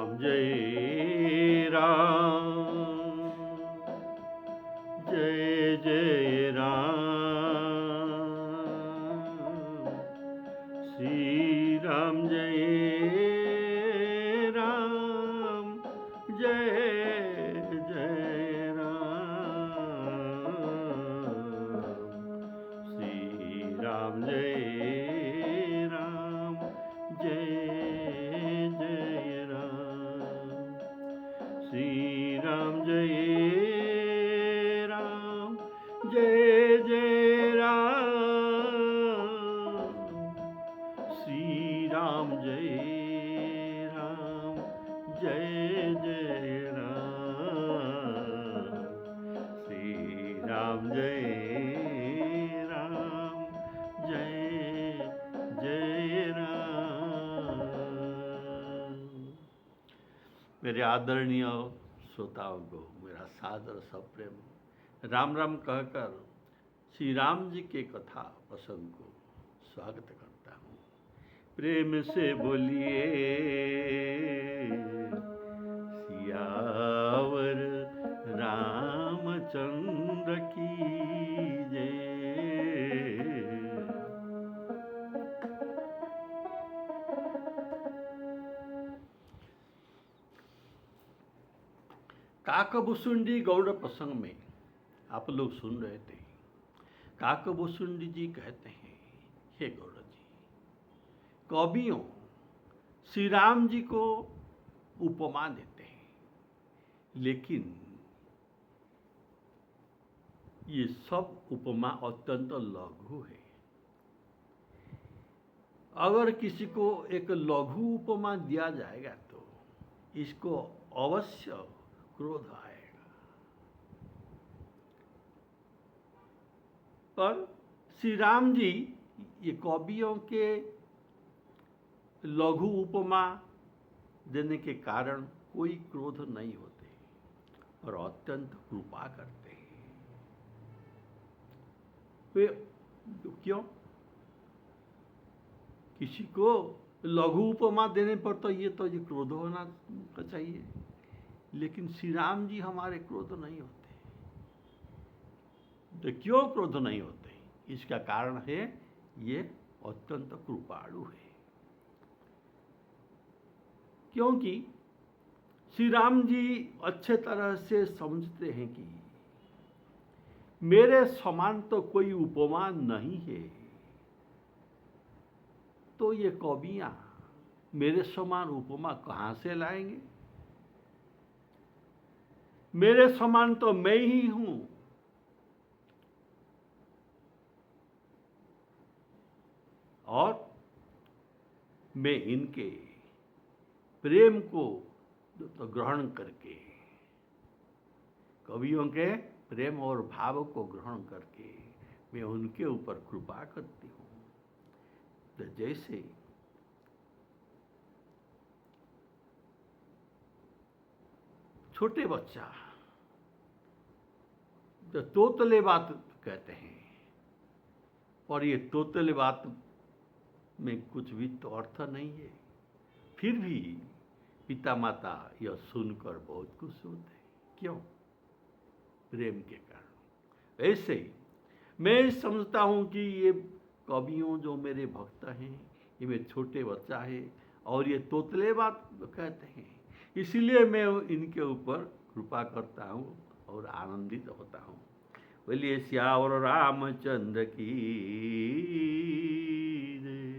राम जय राम, जय जय राम, श्री राम जय राम, जय जय राम, श्री राम जय राम, जय जय राम, श्री राम जय राम, जय जय राम, श्री राम जय राम, जय जय राम, श्री राम जय राम, जय जय राम। मेरे आदरणीय श्रोताओं को मेरा सादर सप्रेम राम राम कहकर श्री राम जी के कथा प्रसंग को स्वागत करता हूँ। प्रेम से बोलिए सियावर रामचंद्र की जय। काकभुसुंडी गौड़ प्रसंग में आप लोग सुन रहे थे। काकभुसुंडी जी कहते हैं, हे गौड़ जी, कवियों श्री राम जी को उपमा देते हैं, लेकिन ये सब उपमा अत्यंत लघु है। अगर किसी को एक लघु उपमा दिया जाएगा तो इसको अवश्य क्रोध आएगा। पर श्री राम जी ये कवियों के लघु उपमा देने के कारण कोई क्रोध नहीं होते और अत्यंत कृपा करते हैं। वे क्यों? किसी को लघु उपमा देने पर तो ये क्रोध होना चाहिए, लेकिन श्री राम जी हमारे क्रोध नहीं होते। तो क्यों क्रोध नहीं होते? इसका कारण है ये अत्यंत कृपालु है। क्योंकि श्री राम जी अच्छे तरह से समझते हैं कि मेरे समान तो कोई उपमा नहीं है, तो ये कवियां मेरे समान उपमा कहां से लाएंगे? मेरे समान तो मैं ही हूं। और मैं इनके प्रेम को तो ग्रहण करके, कवियों के प्रेम और भाव को ग्रहण करके मैं उनके ऊपर कृपा करती हूँ। तो जैसे छोटे बच्चा तो तोतले बात कहते हैं, और ये तोतले बात में कुछ भी तो अर्थ नहीं है, फिर भी पिता माता यह सुनकर बहुत खुश होते हैं। क्यों? प्रेम के कारण। ऐसे ही मैं समझता हूँ कि ये कवियों जो मेरे भक्त हैं, ये मेरे छोटे बच्चा है और ये तोतले बात कहते हैं, इसलिए मैं इनके ऊपर कृपा करता हूँ और आनंदित होता हूँ। बोलिए सियावर रामचंद्र की जय।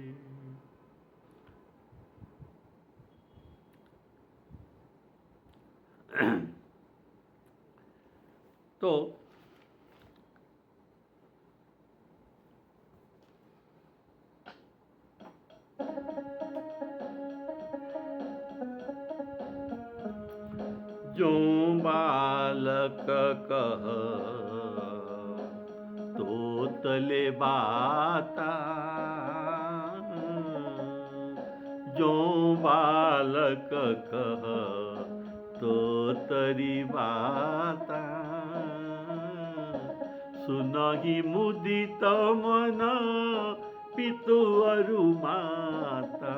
तो जो बालक कह तोतले बाता, जो बालक कह तोतरी बाता, सुनहि मुदित मन पितु अरु माता।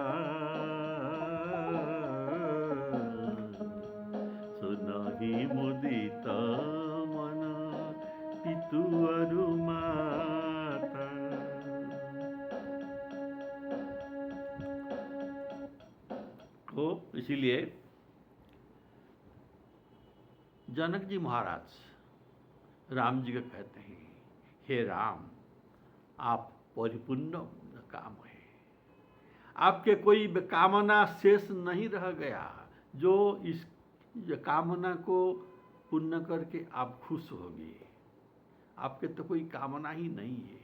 देखो, इसीलिए जनक जी महाराज राम जी को कहते हैं, हे राम, आप परिपूर्ण काम है, आपके कोई कामना शेष नहीं रह गया, जो इस कामना को पूर्ण करके आप खुश होंगे। आपके तो कोई कामना ही नहीं है,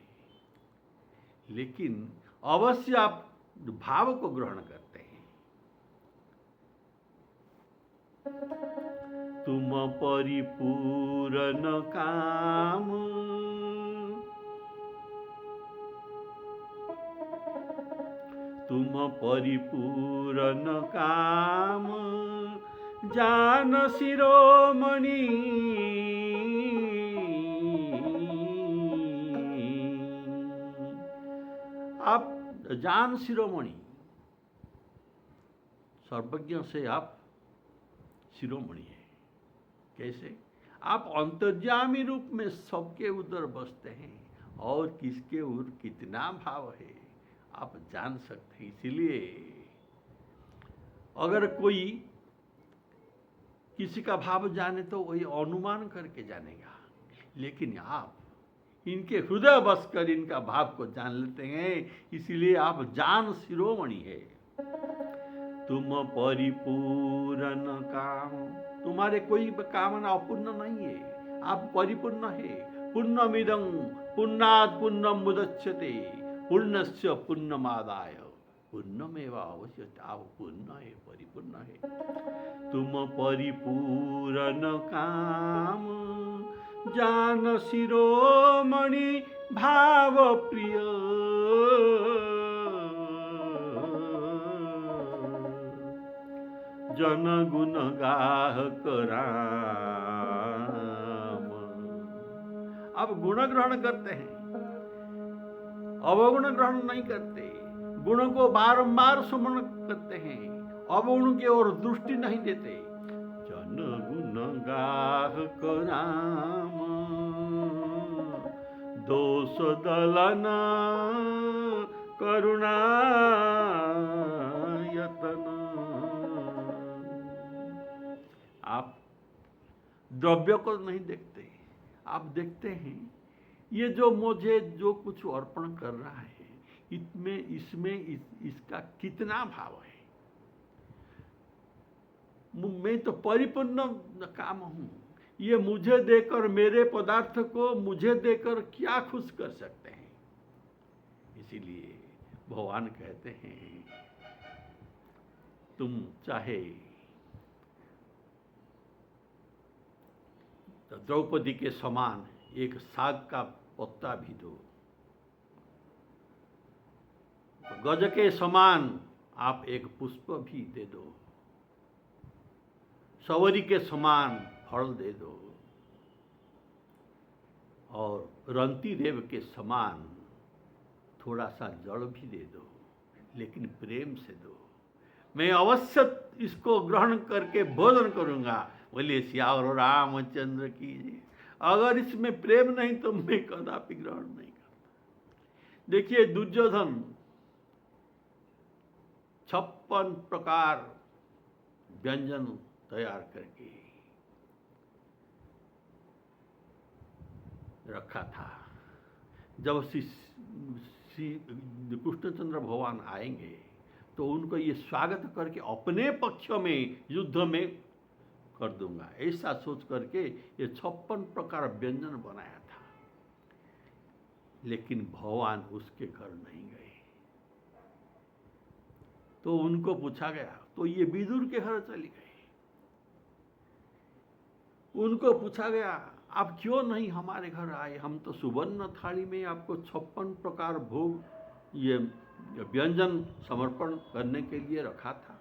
लेकिन अवश्य आप भाव को ग्रहण करते हैं। तुम परिपूर्ण काम, तुम परिपूर्ण काम, जान शिरोमणि, आप जान शिरोमणि, सर्वज्ञ से आप शिरोमणि है। कैसे? आप अंतर्यामी रूप में सबके उधर बसते हैं, और किसके उधर कितना भाव है आप जान सकते हैं। इसीलिए अगर कोई किसी का भाव जाने तो वही अनुमान करके जानेगा, लेकिन आप इनके हृदय बस कर इनका भाव को जान लेते हैं, इसीलिए आप जान शिरोमणि है। तुम परिपूर्ण काम, तुम्हारे कोई कामना अपूर्ण नहीं है, आप परिपूर्ण है। पूर्णमिदं पूर्णात् पूर्णं मुदच्यते, पूर्णस्य पूर्णमादाय पूर्णमेवावशिष्यते। आप पूर्ण है, परिपूर्ण है। तुम परिपूर्ण काम, जान शिरोमणि भाव प्रिय, जन गुण गाहक राम। अब गुण ग्रहण करते हैं, अवगुण ग्रहण नहीं करते। गुणों को बारंबार सुमरण करते हैं, अवगुण की ओर दृष्टि नहीं देते। जन गुण गाहक राम, दोष दलन करुणा यतन। आप द्रव्य को नहीं देखते, आप देखते हैं ये जो मुझे जो कुछ अर्पण कर रहा है, इसमें इसका कितना भाव है। मैं तो परिपूर्ण काम हूं, ये मुझे देकर, मेरे पदार्थ को मुझे देकर क्या खुश कर सकते हैं। इसीलिए भगवान कहते हैं, तुम चाहे तो द्रौपदी के समान एक साग का पत्ता भी दो, गज के समान आप एक पुष्प भी दे दो, सवरी के समान फल दे दो, और रंती देव के समान थोड़ा सा जल भी दे दो, लेकिन प्रेम से दो। मैं अवश्य इसको ग्रहण करके भोजन करूंगा। बोले सियावर रामचंद्र की। अगर इसमें प्रेम नहीं तो मैं कदापि ग्रहण नहीं करता। देखिए, दुर्योधन 56 प्रकार व्यंजन तैयार करके रखा था। जब कृष्णचंद्र भगवान आएंगे तो उनको ये स्वागत करके अपने पक्ष में युद्ध में कर दूंगा, ऐसा सोच करके ये 56 प्रकार व्यंजन बनाया था। लेकिन भगवान उसके घर नहीं गए। तो उनको पूछा गया तो ये विदुर के घर चली गए। उनको पूछा गया, आप क्यों नहीं हमारे घर आए? हम तो सुवर्ण थाली में आपको 56 प्रकार भोग, ये व्यंजन समर्पण करने के लिए रखा था।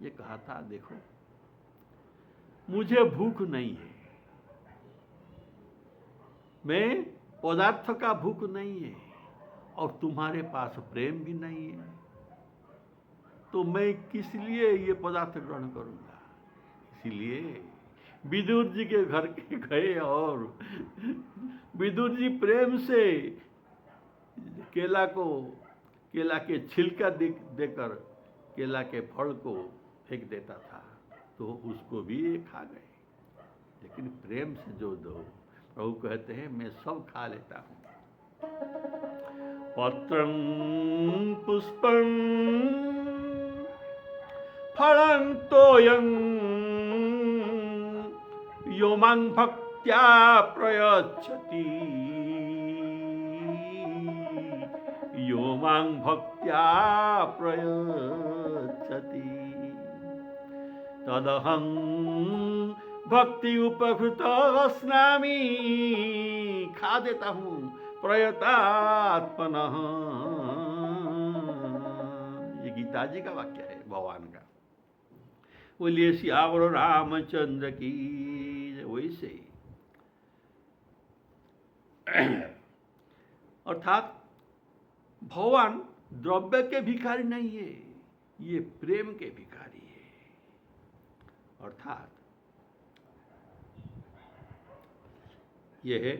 ये कहा था, देखो मुझे भूख नहीं है, मैं पदार्थ का भूख नहीं है, और तुम्हारे पास प्रेम भी नहीं है, तो मैं किस लिए ये पदार्थ ग्रहण करूंगा? इसीलिए विदुर जी के घर के गए, और विदुर जी प्रेम से केला के छिलका देकर केला के फल को फेंक देता था, तो उसको भी ये खा गए। लेकिन प्रेम से जो दो, प्रभु कहते हैं मैं सब खा लेता हूँ। पत्रं पुष्पं फलं तोयं यो मां भक्त्या प्रयच्छति, यो मां भक्त्या प्रयच्छति तदहं भक्ति उपकृत अस्नामि। खा देता हूँ प्रयतात्मनः। ये गीता जी का वाक्य है भगवान का। बोलिए सियावर रामचंद्र की। वैसे अर्थात भगवान द्रव्य के भिखारी नहीं है, ये प्रेम के भिखारी है। अर्थात ये है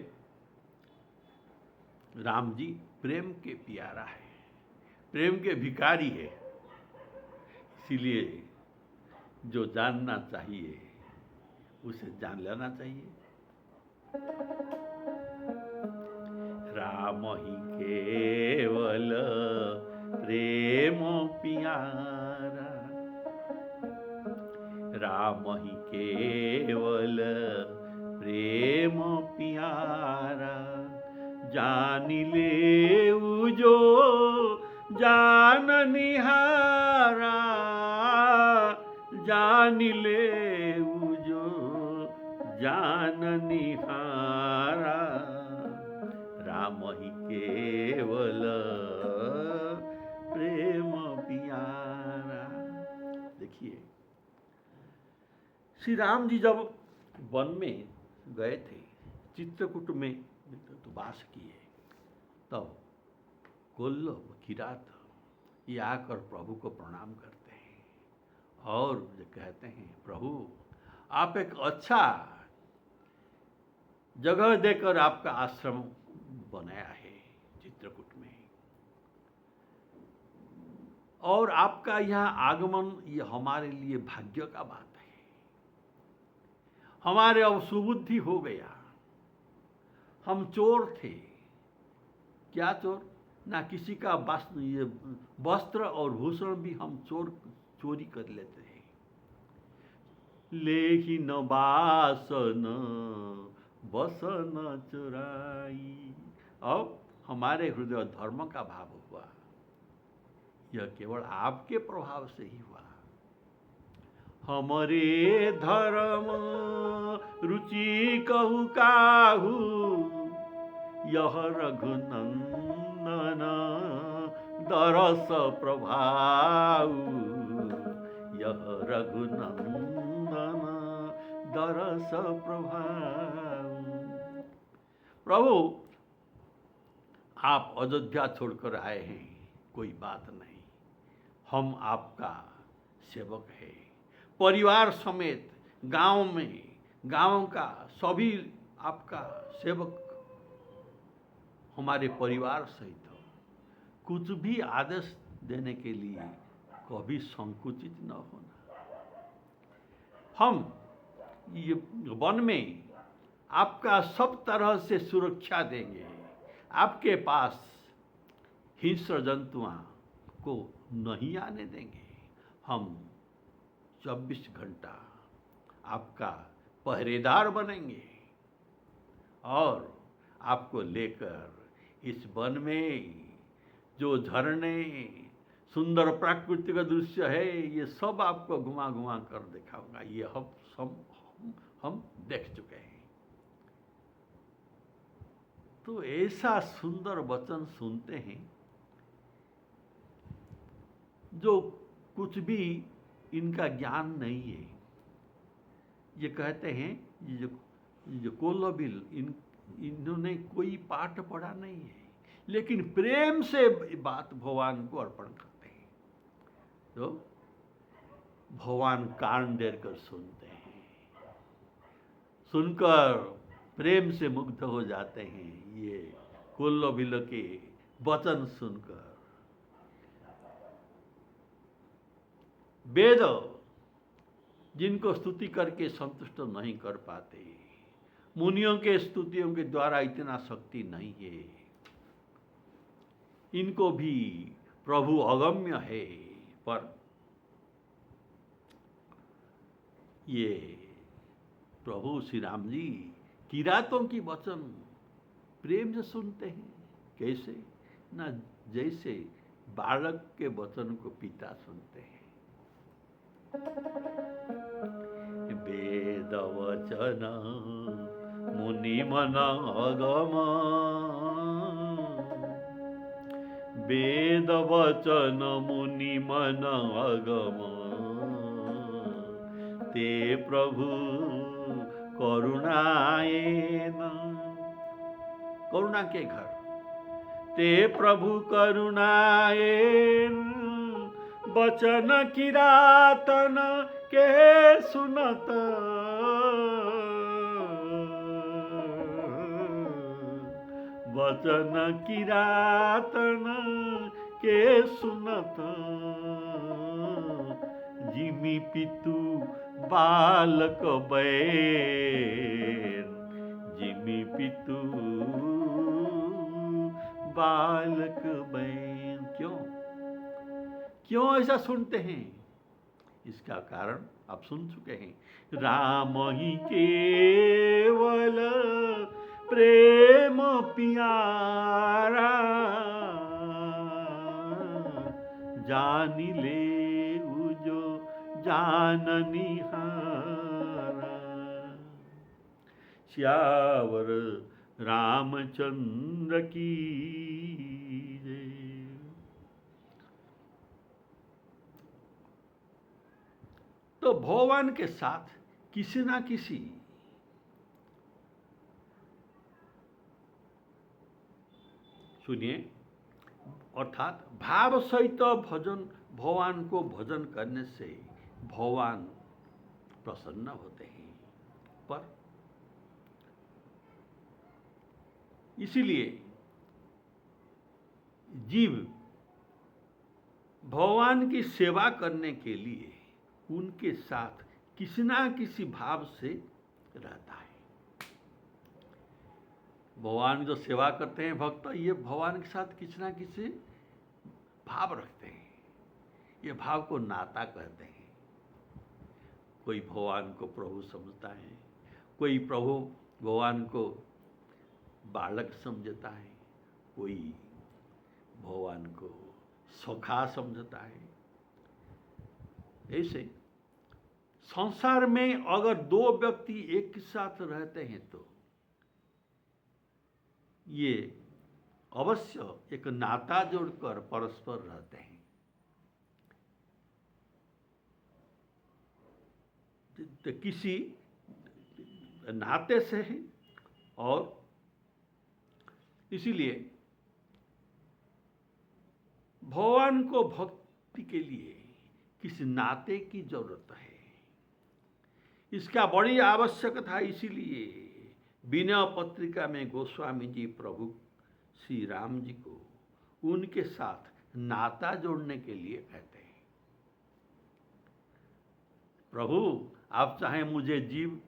राम जी प्रेम के प्यारा है, प्रेम के भिखारी है। इसीलिए जो जानना चाहिए उसे जान लेना चाहिए। राम ही केवल प्रेम प्यारा, राम ही केवल प्रेम प्यारा, जान ले जो जान निहारा, जान ले जो जान निहारा, राम ही केवल प्रेम प्यारा। देखिए श्री राम जी जब वन में गए थे, चित्रकूट में तो वास किए, तब गोल्लभ किरात ये आकर प्रभु को प्रणाम करते हैं और जो कहते हैं प्रभु आप एक अच्छा जगह देकर आपका आश्रम बनाया है चित्रकूट में, और आपका यहाँ आगमन ये हमारे लिए भाग्य का बात है। हमारे अब सुबुद्धि हो गया। हम चोर थे, क्या चोर, ना किसी का वस्त्र और भूषण भी हम चोरी कर लेते हैं। लेकिन बासन बसन चुराई, अब हमारे हृदय धर्म का भाव हुआ। यह केवल आपके प्रभाव से ही हुआ। हमरे धर्म रुचि कहु काहू, यह रघुनंदन दरस प्रभाव, यह रघुनंदन दरस प्रभाव। प्रभु आप अयोध्या छोड़कर आए हैं, कोई बात नहीं, हम आपका सेवक हैं। परिवार समेत गांव में, गांव का सभी आपका सेवक हमारे परिवार सहित हो। कुछ भी आदेश देने के लिए कभी संकुचित न होना। हम ये वन में आपका सब तरह से सुरक्षा देंगे। आपके पास हिंस्र जंतुओं को नहीं आने देंगे। हम 24 घंटा आपका पहरेदार बनेंगे और आपको लेकर इस वन में जो झरने, सुंदर प्राकृतिक दृश्य है, ये सब आपको घुमा घुमा कर दिखाऊंगा। ये हम देख चुके हैं। तो ऐसा सुंदर वचन सुनते हैं जो कुछ भी इनका ज्ञान नहीं है। ये कहते हैं ये जो कोल्लबिल इन्होंने कोई पाठ पढ़ा नहीं है, लेकिन प्रेम से बात भगवान को अर्पण करते हैं। तो भगवान कान देर कर सुनते हैं, सुनकर प्रेम से मुग्ध हो जाते हैं। ये कोल्लबिल के वचन सुनकर वेद जिनको स्तुति करके संतुष्ट नहीं कर पाते, मुनियों के स्तुतियों के द्वारा इतना शक्ति नहीं है, इनको भी प्रभु अगम्य है। पर ये प्रभु श्री राम जी किरातों की वचन प्रेम से सुनते हैं। कैसे? ना जैसे बालक के वचन को पिता सुनते हैं। वेद वचन मुनि मन अगम, वेद वचन मुनि मन अगम, ते प्रभु करुणायेन, करुणा के घर, ते प्रभु करुणायेन, वचन किरातन के सुनत, वचन किरातन के सुनत, जिमि पितु बालक बैन, जिमि पितु बालक बैन। क्यों ऐसा सुनते हैं? इसका कारण आप सुन चुके हैं। राम ही केवल प्रेम प्यारा, जानी ले जो जाननिहारा, श्यावर रामचंद्र की जय। तो भगवान के साथ किसी ना किसी सुनिए, अर्थात भाव सहित भजन, भगवान को भजन करने से भगवान प्रसन्न होते हैं। पर इसीलिए जीव भगवान की सेवा करने के लिए उनके साथ किसी ना किसी भाव से रहता है। भगवान जो सेवा करते हैं भक्त, ये भगवान के साथ किसी ना किसी भाव रखते हैं। ये भाव को नाता कहते हैं। कोई भगवान को प्रभु समझता है, कोई प्रभु भगवान को बालक समझता है, कोई भगवान को सखा समझता है। ऐसे संसार में अगर दो व्यक्ति एक साथ रहते हैं तो ये अवश्य एक नाता जोड़कर परस्पर रहते हैं। तो किसी नाते से है, और इसीलिए भगवान को भक्ति के लिए किसी नाते की जरूरत है। इसका बड़ी आवश्यकता है। इसीलिए विनय पत्रिका में गोस्वामी जी प्रभु श्री राम जी को उनके साथ नाता जोड़ने के लिए कहते हैं। प्रभु, आप चाहे मुझे जीव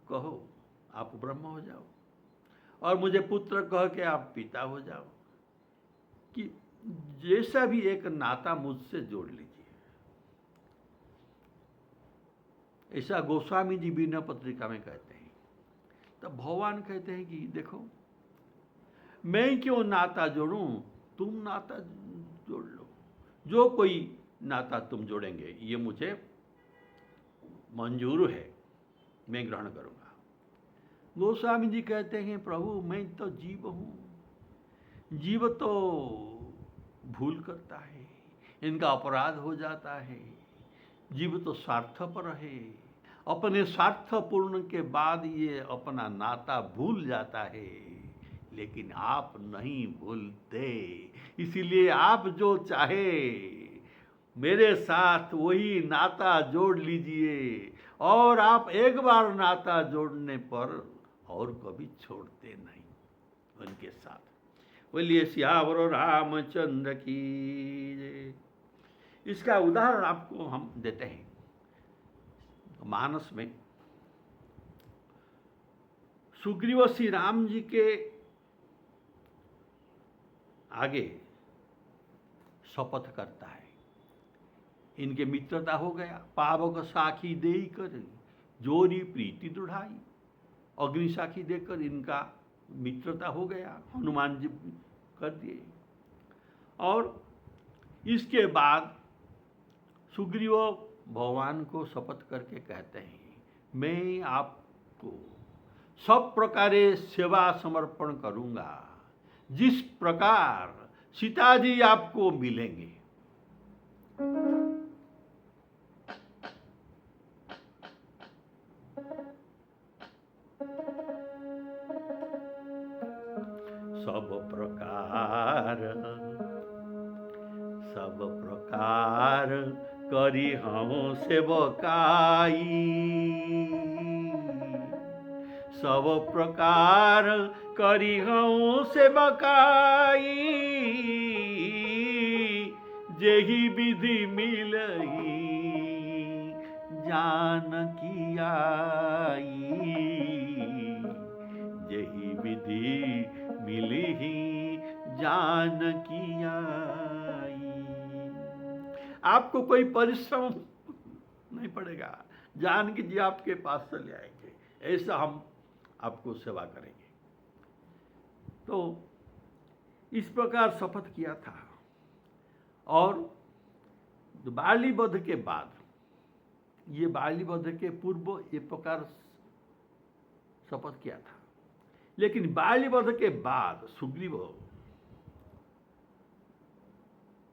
कहो, आप ब्रह्म हो जाओ, और मुझे पुत्र कह के आप पिता हो जाओ, कि जैसा भी एक नाता मुझसे जोड़ लीजिए। ऐसा गोस्वामी जी विनय पत्रिका में कहते हैं। तब भगवान कहते हैं कि देखो, मैं क्यों नाता जोड़ूं, तुम नाता जोड़ लो। जो कोई नाता तुम जोड़ेंगे ये मुझे मंजूर है, मैं ग्रहण करूंगा। गोस्वामी जी कहते हैं, प्रभु मैं तो जीव हूं, जीव तो भूल करता है, इनका अपराध हो जाता है। जीव तो स्वार्थपर है, अपने स्वार्थ पूर्ण के बाद ये अपना नाता भूल जाता है। लेकिन आप नहीं भूलते, इसीलिए आप जो चाहे मेरे साथ वही नाता जोड़ लीजिए, और आप एक बार नाता जोड़ने पर और कभी छोड़ते नहीं उनके साथ। बोलिए सियावर रामचंद्र की जय। इसका उदाहरण आपको हम देते हैं। मानस में सुग्रीव श्री राम जी के आगे शपथ करता है, इनके मित्रता हो गया। पावक साखी देई कर जोरी प्रीति दृढ़ाई, अग्नि साखी देकर इनका मित्रता हो गया, हनुमान जी कर दिए। और इसके बाद सुग्रीव भगवान को शपथ करके कहते हैं, मैं आपको सब प्रकारे सेवा समर्पण करूंगा, जिस प्रकार सीता जी आपको मिलेंगे। सब प्रकार करी हम सेवकाई, सब प्रकार करी हम सेवकाई, जेहि विधि मिलई जानकी आई, जेहि विधि मिलही जानकी आई। आपको कोई परिश्रम नहीं पड़ेगा, जानकी जी आपके पास चले आएंगे, ऐसा हम आपको सेवा करेंगे। तो इस प्रकार शपथ किया था। और बाली वध के बाद, ये बाली वध के पूर्व ये प्रकार शपथ किया था, लेकिन बाली वध के बाद सुग्रीव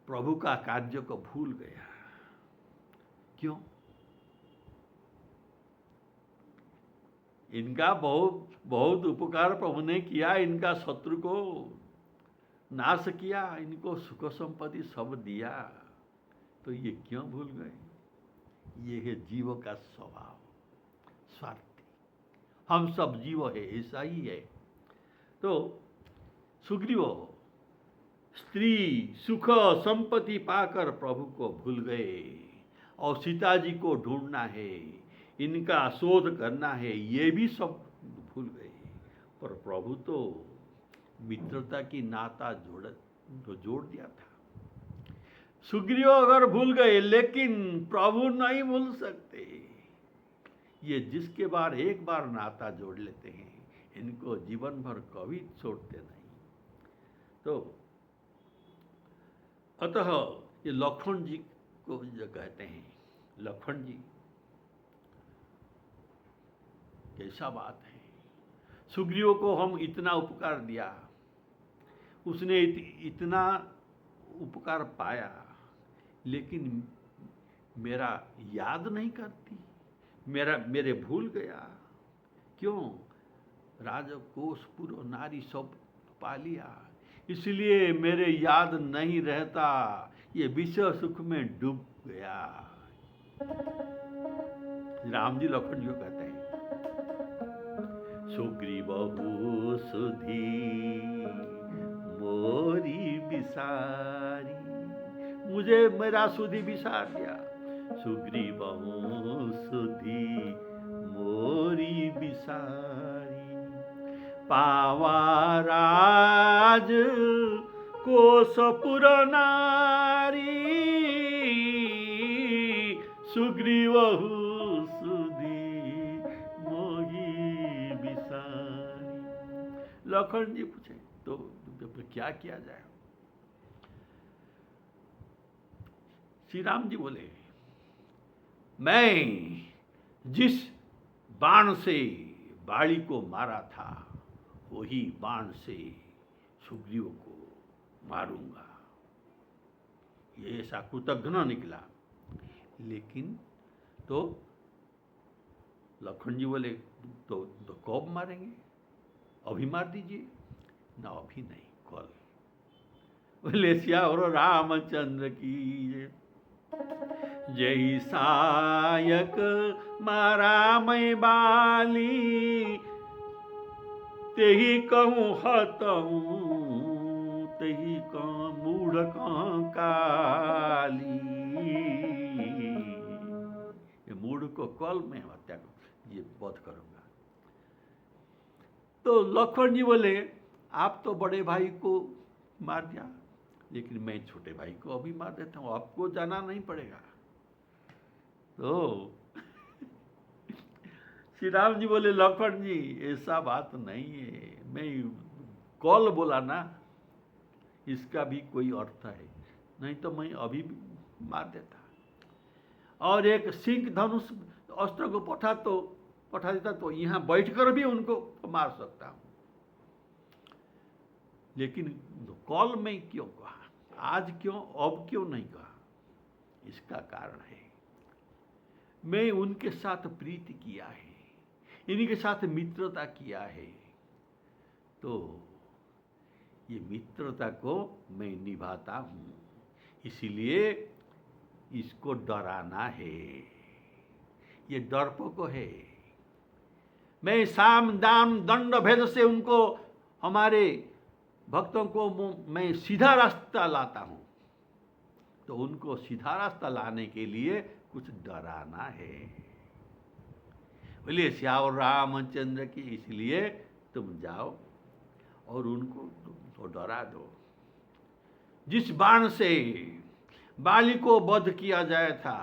प्रभु का कार्य को भूल गया। क्यों? इनका बहुत बहुत उपकार प्रभु ने किया, इनका शत्रु को नाश किया, इनको सुख संपत्ति सब दिया, तो ये क्यों भूल गए? ये है जीव का स्वभाव, स्वार्थी। हम सब जीव है, ऐसा ही है। तो सुग्रीव स्त्री सुख संपत्ति पाकर प्रभु को भूल गए और सीता जी को ढूंढना है, इनका शोध करना है, ये भी सब भूल गए। पर प्रभु तो मित्रता की नाता जोड़ दिया था। सुग्रीव अगर भूल गए, लेकिन प्रभु नहीं भूल सकते। ये जिसके बार एक बार नाता जोड़ लेते हैं, इनको जीवन भर कभी छोड़ते नहीं। तो अतः ये लक्ष्मण जी को जो कहते हैं, लक्ष्मण जी कैसा बात है, सुग्रीव को हम इतना उपकार दिया, उसने इतना उपकार पाया, लेकिन मेरा याद नहीं करती, मेरे भूल गया। क्यों? राजकोष पुर नारी सब पा लिया, इसलिए मेरे याद नहीं रहता, ये विषय सुख में डूब गया। राम जी लक्ष्मण जी को कहते हैं, सुग्रीवहु सुधी मोरी बिसारी, मुझे मेरा सुधी बिसार दिया। सुग्रीवहु सुधी मोरी बिसारी, पावा राज कोसपुर नारी, सुग्रीवहु सुधी मोही बिसारी। लक्ष्मण जी पूछे तो क्या किया जाए? श्री राम जी बोले, मैं जिस बाण से बाली को मारा था, वही बाण से सुग्रीव को मारूंगा। ये ऐसा कृतघ्न निकला। लेकिन तो लक्ष्मण जी बोले, तो कब मारेंगे? अभी मार दीजिए ना। अभी नहीं, कल। बोले श्यावर रामचंद्र की जय सायक मारा मैं बाली, तेही कहूँ हतहूँ, तेही कहूँ मूढ़ कहूँ काली, कल में हत्या ये वध करूंगा। तो लक्ष्मण जी बोले आप तो बड़े भाई को मार दिया, लेकिन मैं छोटे भाई को अभी मार देता हूँ, आपको जाना नहीं पड़ेगा। तो श्री राम जी बोले लक्ष्मण जी ऐसा बात नहीं है, मैं कल बोला ना, इसका भी कोई अर्थ है, नहीं तो मैं अभी भी मार देता। और एक सिंह धनुष अस्त्र को पठा देता तो यहाँ बैठकर भी उनको मार सकता हूँ। लेकिन कल में क्यों कहा, आज क्यों, अब क्यों नहीं कहा? इसका कारण है मैं उनके साथ प्रीति किया है, इन्हीं के साथ मित्रता किया है, तो ये मित्रता को मैं निभाता हूँ, इसीलिए इसको डराना है, ये डरपोक है। मैं साम दाम दंड भेद से उनको, हमारे भक्तों को मैं सीधा रास्ता लाता हूँ, तो उनको सीधा रास्ता लाने के लिए कुछ डराना है। बोलिए श्यावर रामचंद्र की, इसलिए तुम जाओ और उनको तो डरा दो। जिस बाण से बाली को वध किया जाया था,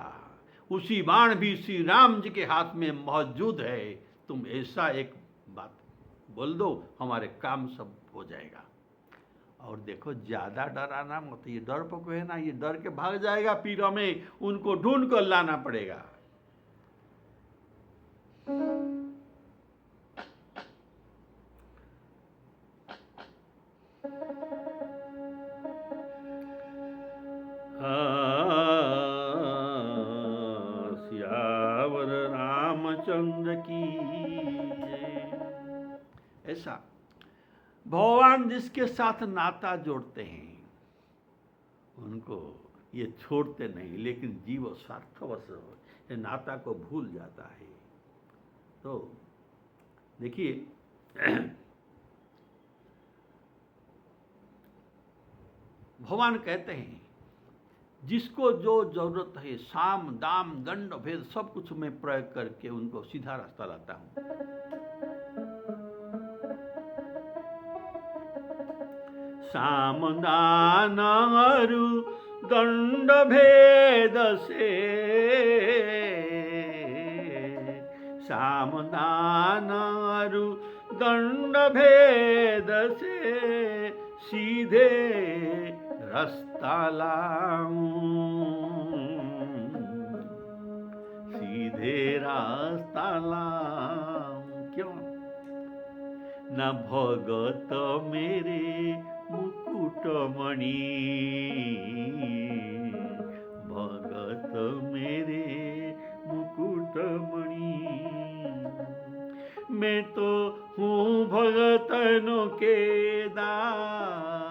उसी बाण भी श्री राम जी के हाथ में मौजूद है। तुम ऐसा एक बात बोल दो, हमारे काम सब हो जाएगा। और देखो ज्यादा डराना मत, ये डर पको है ना, ये डर के भाग जाएगा, फिर हमें उनको ढूंढ कर लाना पड़ेगा। श्यावर रामचंद्र की जय। ऐसा भगवान जिसके साथ नाता जोड़ते हैं उनको ये छोड़ते नहीं, लेकिन जीव स्वार्थवश ये नाता को भूल जाता है। तो देखिए भगवान कहते हैं जिसको जो जरूरत है, साम दाम दंड भेद सब कुछ मैं प्रयोग करके उनको सीधा रास्ता लाता हूं। साम दान अरु दंड भेद से, साम दान अरु दंड भेद से सीधे रास्ता लाऊं, सीधे रास्ता लाऊं। क्यों? न भगत मेरे मुकुटमणि, भगत मेरे मुकुटमणि, मैं तो हूँ भगतनों के दास,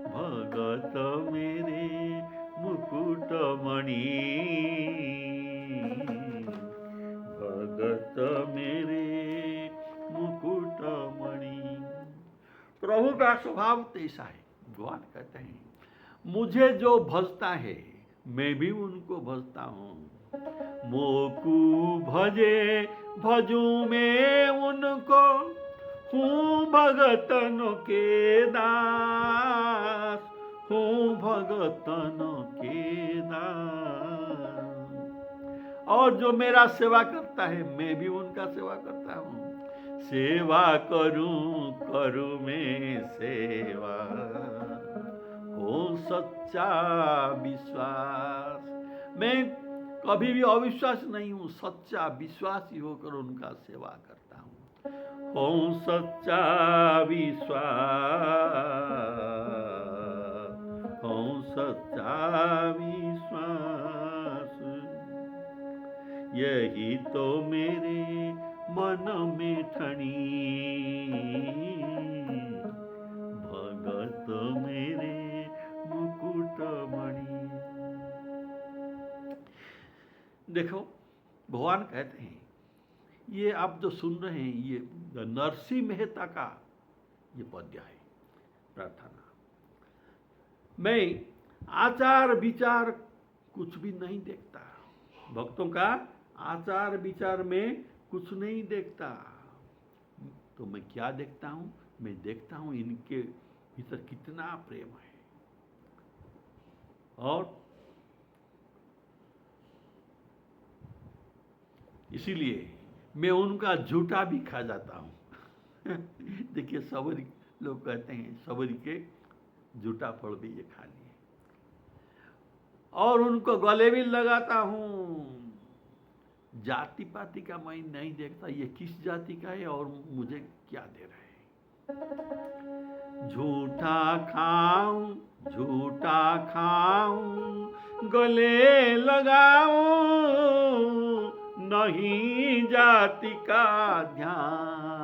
भगत मेरे मुकुटमणि, भगत मेरे मुकुटमणि। प्रभु का स्वभाव ऐसा है। भगवान कहते हैं मुझे जो भजता है मैं भी उनको भजता हूँ, मोकू भजे भजूं मैं उनको, हूँ भगतनों के दास, हूँ भगतनों के दास। और जो मेरा सेवा करता है मैं भी उनका सेवा करता हूँ, सेवा करूं करूं मैं सेवा, हो सच्चा विश्वास। मैं कभी भी अविश्वास नहीं हूँ, सच्चा विश्वासी होकर उनका सेवा करता हूँ। हो सच्चा विश्वास, हो सच्चा विश्वास, यही तो मेरे मन में ठनी, भगत मेरे मुकुटमणि। देखो भगवान कहते हैं, ये आप जो सुन रहे हैं ये नरसिंह मेहता का ये पद्य है, प्रार्थना। मैं आचार विचार कुछ भी नहीं देखता, भक्तों का आचार विचार में कुछ नहीं देखता। तो मैं क्या देखता हूँ? मैं देखता हूँ इनके भीतर कितना प्रेम है। और इसीलिए मैं उनका झूठा भी खा जाता हूँ। देखिए, सबरी लोग कहते हैं सबरी के झूठा फल भी ये खा लिए, और उनको गले भी लगाता हूँ। जाति पाति का मैं नहीं देखता, ये किस जाति का है और मुझे क्या दे रहा है। झूठा खाऊं गले लगाऊं, नहीं जाति का ध्यान।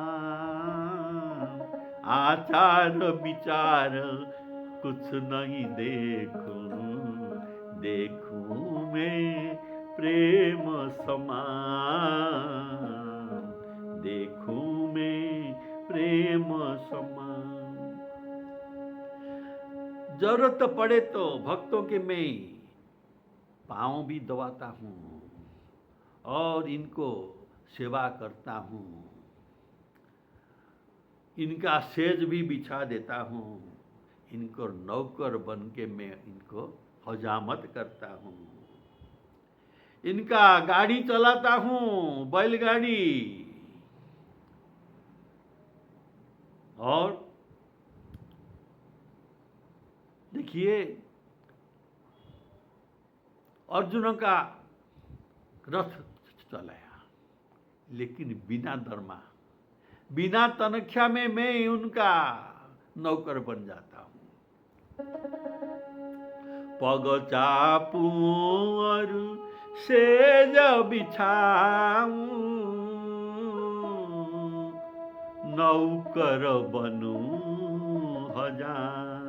आचार विचार कुछ नहीं देखूं मैं प्रेम समान, देखूं मैं प्रेम समान। जरूरत पड़े तो भक्तों के मैं पांव भी दबाता हूँ और इनको सेवा करता हूँ, इनका सेज भी बिछा देता हूँ, इनको नौकर बन के मैं इनको हजामत करता हूँ, इनका गाड़ी चलाता हूँ, बैलगाड़ी। और देखिए, अर्जुन का रथ चलाया, लेकिन बिना दरमा, बिना तनख्या में मैं उनका नौकर बन जाता हूँ। पग चापू और सेज बिछाऊं, नौकर बनूं हजाम।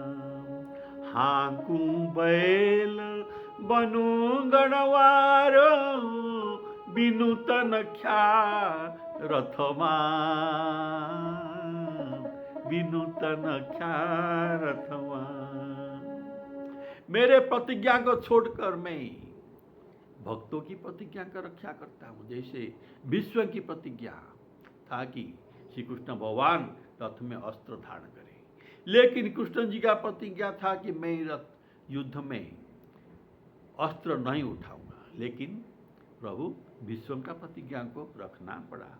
हाकूं बैल बनूं गणवार, बिनु तनख्या रथमा, बिनु तनख्या रथमा। मेरे प्रतिज्ञा को छोड़कर मैं भक्तों की प्रतिज्ञा का रक्षा करता हूँ। जैसे विश्व की प्रतिज्ञा था कि श्री कृष्ण भगवान रथ में अस्त्र धारण करें, लेकिन कृष्ण जी का प्रतिज्ञा था कि मैं रथ युद्ध में अस्त्र नहीं उठाऊंगा, लेकिन प्रभु विश्व का प्रतिज्ञा को रखना पड़ा।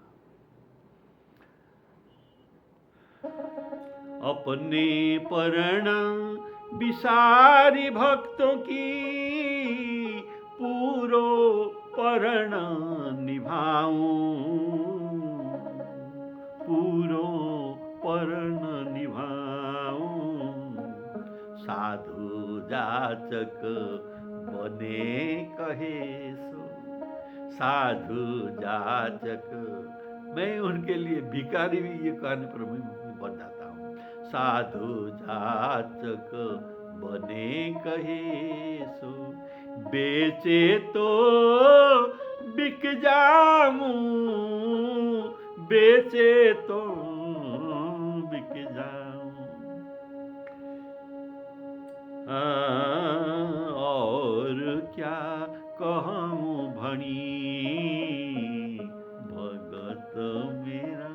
अपने परण विसारी भक्तों की, पूरो परण निभाऊं, पूरो परण निभाऊं। साधु जाचक बने कहे सो, साधु जाचक, मैं उनके लिए भिखारी भी ये कहने पर मैं बन जाता हूँ। साधु जाचक बने कहे सो, बेचे तो बिक जाऊं, बेचे तो बिक जाऊं। और क्या कहूं भणी, भगत मेरा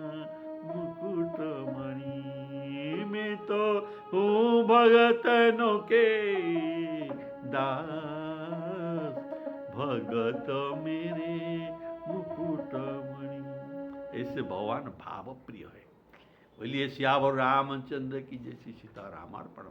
मुकुट मणि। मैं तो हूँ भगतनों के दास, भगत मेरे मुकुट मणि। ऐसे भगवान भाव प्रिय है। बोलिए सियावर रामचंद्र की जैसी सीताराम अर्पण।